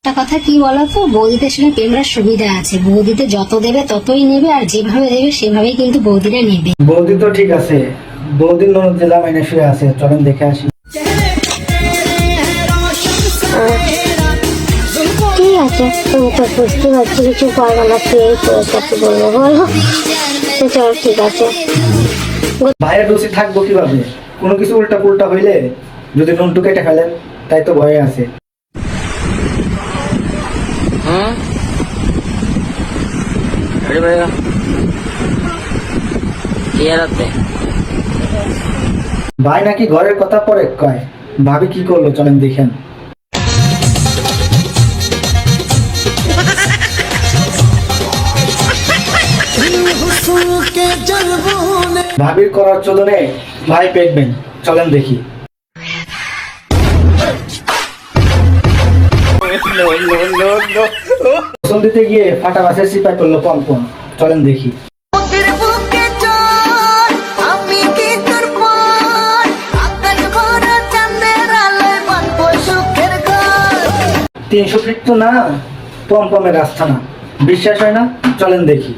একটা কথা কি বলতো, বৌদিদের সঙ্গে প্রেমের সুবিধা আছে। বৌদিতে যত দেবে ততই নেবে, আর যেভাবে দেবে সেভাবেই কিন্তু বৌদিরা নেবে। বৌদি তো ঠিক আছে, বৌদির ননদ জেলা মাইনে শুয়ে আছে, চলেন দেখে আসি। ঠিক আছে, তুমি তো বুঝতে পারছি কিছু পারবো না, এই তো কি বলবো বলো। তো চল ঠিক আছে। ভাইয়ের রুচি থাকবো কিভাবে? কোনো কিছু উল্টা পুল্টা হইলে যদি নুনটু কেটে ফেলেন, তাই তো ভয়ে আছে। ভাই নাকি ঘরের কথা পরে কয়, ভাবি কি করলো চলেন দেখেন। ভাবির করার চলনে ভাই পেটবেন, চলেন দেখি। গোসল দিতে গিয়ে ফাটা মাছের সিপাই পড়লো পম্পম, চলেন দেখি। 300 ফিট তো না, পম্পমের রাস্তা না, বিশ্বাস হয় না, চলেন দেখি।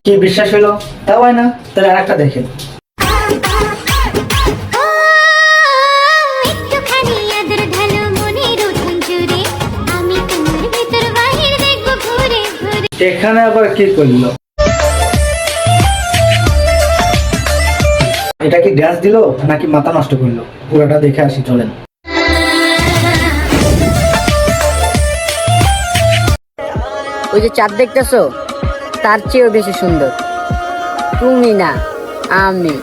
কি বিশ্বাস হলো? তাও হয় না, তাহলে আরেকটা দেখেন। এখানে আবার কি করলো? এটা কি গ্যাস দিল নাকি মাথা নষ্ট করলো? পুরোটা দেখে আসি চলেন। ওই যে চাঁদ দেখতেছো, তার চেয়েও বেশি সুন্দর। তুমি না, আমি।